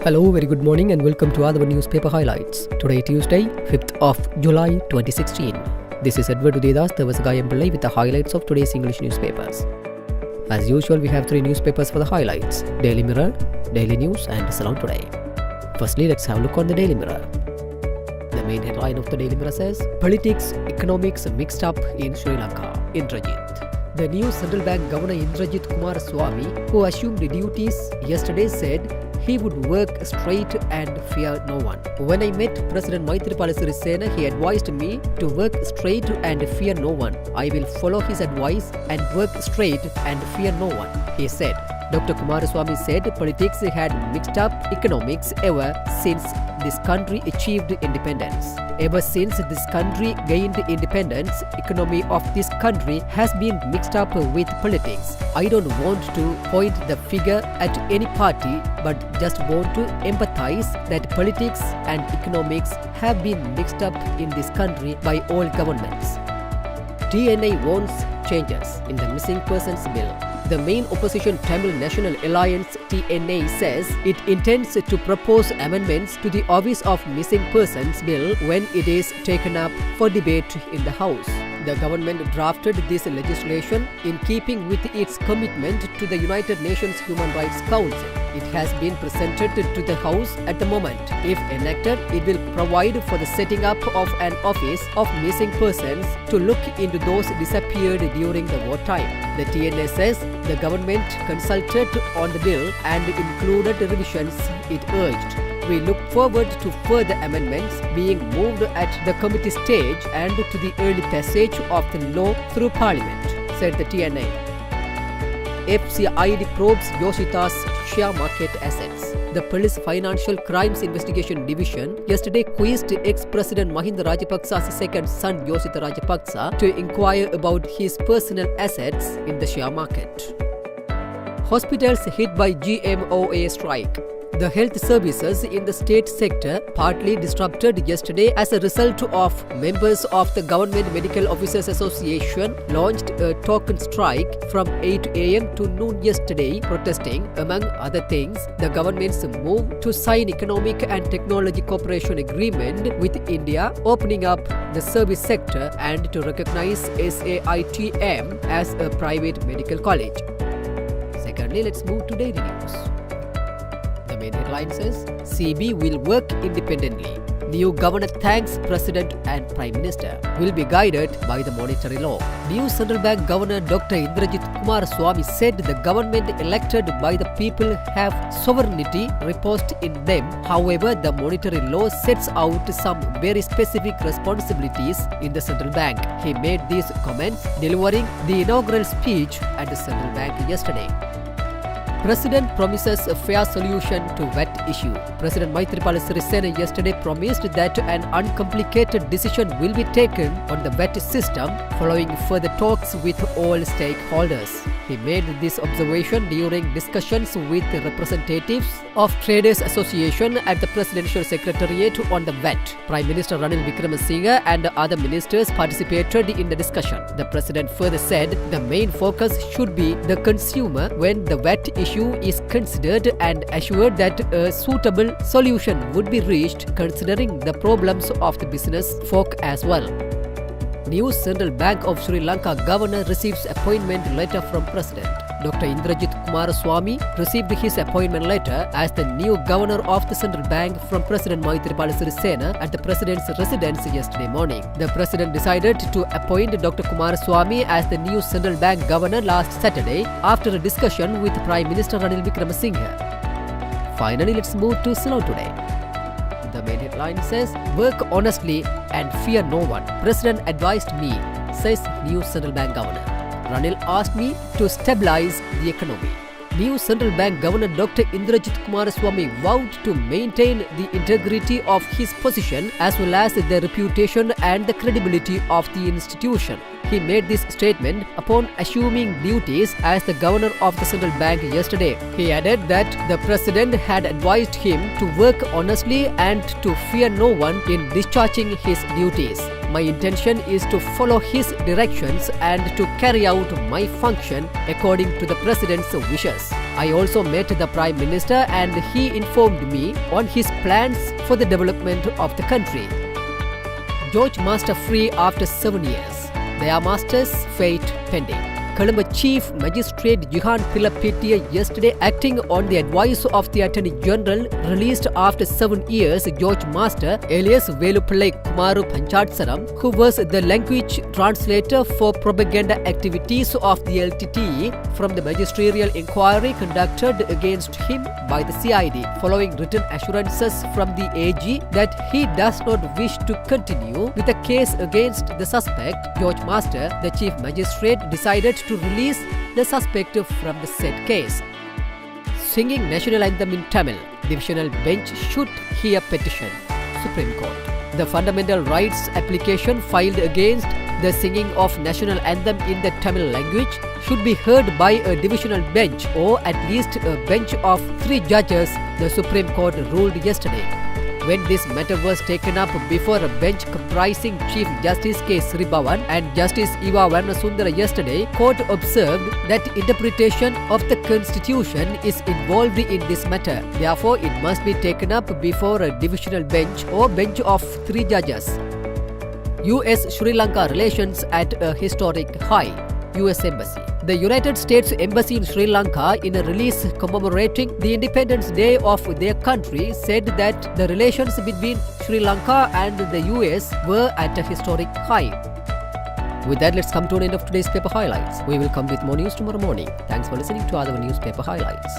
Hello, very good morning and welcome to other newspaper highlights. Today Tuesday, 5th of July 2016. This is Edward Udedas, Devasagayam Pillai with the highlights of today's English newspapers. As usual, we have three newspapers for the highlights: Daily Mirror, Daily News and Ceylon Today. Firstly, let's have a look on the Daily Mirror. The main headline of the Daily Mirror says, Politics, Economics mixed up in Sri Lanka. Indrajit. The new central bank governor Indrajit Kumaraswamy, who assumed duties yesterday, said he would work straight and fear no one. When I met President Maithripala Sirisena, he advised me to work straight and fear no one. I will follow his advice and work straight and fear no one, he said. Dr. Kumaraswamy said politics had mixed up economics ever since this country achieved independence. Ever since this country gained independence, economy of this country has been mixed up with politics. I don't want to point the finger at any party, but just want to empathize that politics and economics have been mixed up in this country by all governments. TNA wants changes in the missing persons bill. The main opposition Tamil National Alliance TNA says it intends to propose amendments to the Office of Missing Persons Bill when it is taken up for debate in the House. The government drafted this legislation in keeping with its commitment to the United Nations Human Rights Council. It has been presented to the House at the moment. If enacted, it will provide for the setting up of an office of missing persons to look into those disappeared during the wartime. The TNA says the government consulted on the bill and included revisions it urged. We look forward to further amendments being moved at the committee stage and to the early passage of the law through Parliament, said the TNA. FCID probes Yoshita's share market assets. The Police Financial Crimes Investigation Division yesterday quizzed ex-President Mahinda Rajapaksa's second son Yoshita Rajapaksa to inquire about his personal assets in the share market. Hospitals hit by GMOA strike. The health services in the state sector partly disrupted yesterday as a result of members of the Government Medical Officers Association launched a token strike from 8 a.m. to noon yesterday, protesting, among other things, the government's move to sign economic and technology cooperation agreement with India, opening up the service sector and to recognize SAITM as a private medical college. Secondly, let's move to Daily News. The main headline says, CB will work independently. New governor thanks President and Prime Minister. Will be guided by the monetary law. New Central Bank Governor Dr. Indrajit Kumaraswamy said the government elected by the people have sovereignty reposed in them. However, the monetary law sets out some very specific responsibilities in the central bank. He made these comments delivering the inaugural speech at the central bank yesterday. President promises a fair solution to VAT issue. President Maithripala Sirisena yesterday promised that an uncomplicated decision will be taken on the VAT system following further talks with all stakeholders. He made this observation during discussions with representatives of Traders Association at the Presidential Secretariat on the VAT. Prime Minister Ranil Wickremesinghe and other ministers participated in the discussion. The President further said the main focus should be the consumer when the VAT issue is considered and assured that a suitable solution would be reached considering the problems of the business folk as well. New Central Bank of Sri Lanka governor receives appointment letter from President. Dr. Indrajit Kumaraswamy received his appointment letter as the new governor of the central bank from President Maithripala Sirisena at the president's residence yesterday morning. The president decided to appoint Dr. Kumaraswamy as the new central bank governor last Saturday after a discussion with Prime Minister Ranil Wickremesinghe. Finally, let's move to Ceylon Today. The main headline says, work honestly and fear no one. President advised me, says new central bank governor. Ranil asked me to stabilize the economy. New Central Bank Governor Dr. Indrajit Kumaraswamy vowed to maintain the integrity of his position as well as the reputation and the credibility of the institution. He made this statement upon assuming duties as the governor of the central bank yesterday. He added that the president had advised him to work honestly and to fear no one in discharging his duties. My intention is to follow his directions and to carry out my function according to the president's wishes. I also met the Prime Minister and he informed me on his plans for the development of the country. George Master free after 7 years. Their master's fate pending. Colombo Chief Magistrate Jihan Pilapitiya yesterday, acting on the advice of the Attorney General, released after 7 years George Master alias Velupillai Kumaru Panchatsaram, who was the language translator for propaganda activities of the LTTE, from the magisterial inquiry conducted against him by the CID, following written assurances from the AG that he does not wish to continue with the case against the suspect. George Master, the Chief Magistrate, decided to release the suspect from the said case. Singing national anthem in Tamil. Divisional bench should hear petition. Supreme Court. The fundamental rights application filed against the singing of national anthem in the Tamil language should be heard by a divisional bench or at least a bench of 3 judges, the Supreme Court ruled yesterday. When this matter was taken up before a bench comprising Chief Justice K. Sribavan and Justice Eva Varnasundara yesterday, court observed that interpretation of the constitution is involved in this matter. Therefore, it must be taken up before a divisional bench or bench of 3 judges. US-Sri Lanka relations at a historic high. US Embassy. The United States Embassy in Sri Lanka, in a release commemorating the Independence Day of their country, said that the relations between Sri Lanka and the US were at a historic high. With that, let's come to an end of today's paper highlights. We will come with more news tomorrow morning. Thanks for listening to other newspaper highlights.